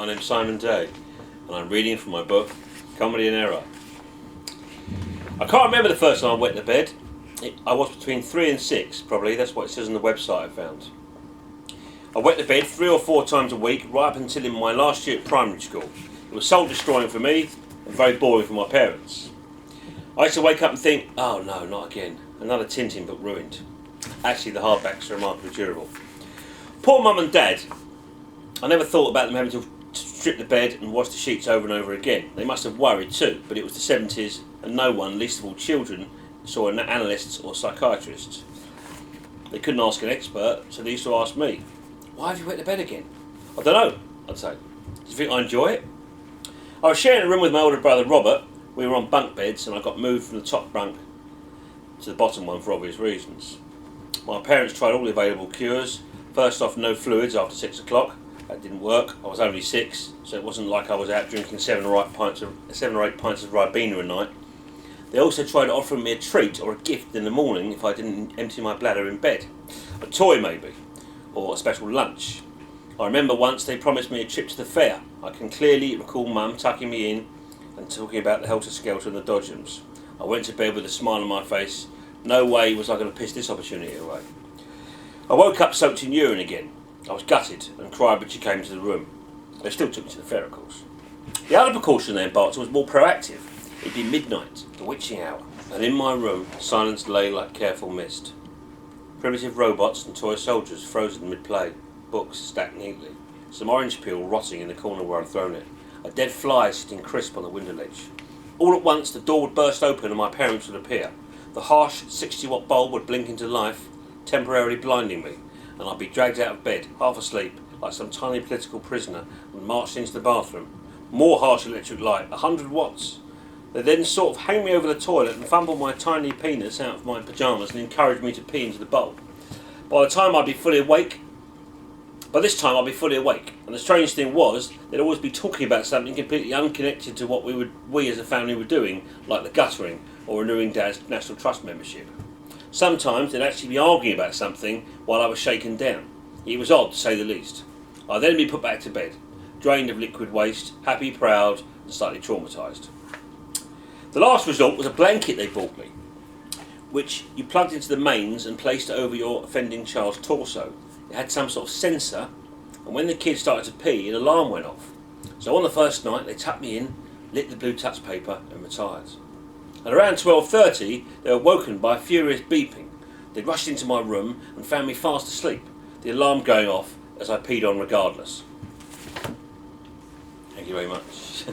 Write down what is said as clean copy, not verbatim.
My name's Simon Day, and I'm reading from my book, Comedy and Error. I can't remember the first time I went to bed. I was between 3 and 6, probably. That's what it says on the website I found. I went to bed 3 or 4 times a week, right up until in my last year at primary school. It was soul-destroying for me, and very boring for my parents. I used to wake up and think, oh no, not again. Another Tintin book ruined. Actually, the hardbacks are remarkably durable. Poor mum and dad. I never thought about them having to strip the bed and wash the sheets over and over again. They must have worried too, but it was the 70s and no one, least of all children, saw analysts or psychiatrists. They couldn't ask an expert, so they used to ask me, why have you wet the bed again? I don't know, I'd say. Do you think I enjoy it? I was sharing a room with my older brother Robert. We were on bunk beds and I got moved from the top bunk to the bottom one for obvious reasons. My parents tried all the available cures. First off, no fluids after 6 o'clock. That didn't work. I was only 6, so it wasn't like I was out drinking 7 or 8 pints of Ribena a night. They also tried offering me a treat or a gift in the morning if I didn't empty my bladder in bed. A toy maybe, or a special lunch. I remember once they promised me a trip to the fair. I can clearly recall Mum tucking me in and talking about the helter-skelter and the dodgems. I went to bed with a smile on my face. No way was I going to piss this opportunity away. I woke up soaked in urine again. I was gutted and cried when she came to the room. They still took me to the fair, of course. The other precaution they embarked on was more proactive. It'd be midnight, the witching hour, and in my room, silence lay like careful mist. Primitive robots and toy soldiers frozen mid-play, books stacked neatly, some orange peel rotting in the corner where I'd thrown it, a dead fly sitting crisp on the window ledge. All at once, the door would burst open and my parents would appear. The harsh 60-watt bulb would blink into life, temporarily blinding me, and I'd be dragged out of bed, half asleep, like some tiny political prisoner, and marched into the bathroom. More harsh electric light, 100 watts. They then sort of hang me over the toilet and fumble my tiny penis out of my pyjamas and encourage me to pee into the bowl. By this time I'd be fully awake, and the strange thing was, they'd always be talking about something completely unconnected to what we as a family were doing, like the guttering or renewing Dad's National Trust membership. Sometimes they'd actually be arguing about something while I was shaken down. It was odd, to say the least. I'd then be put back to bed, drained of liquid waste, happy, proud, and slightly traumatised. The last result was a blanket they bought me, which you plugged into the mains and placed over your offending child's torso. It had some sort of sensor, and when the kid started to pee, an alarm went off. So on the first night, they tucked me in, lit the blue touch paper, and retired. At around 12:30, they were woken by a furious beeping. They rushed into my room and found me fast asleep, the alarm going off as I peed on regardless. Thank you very much.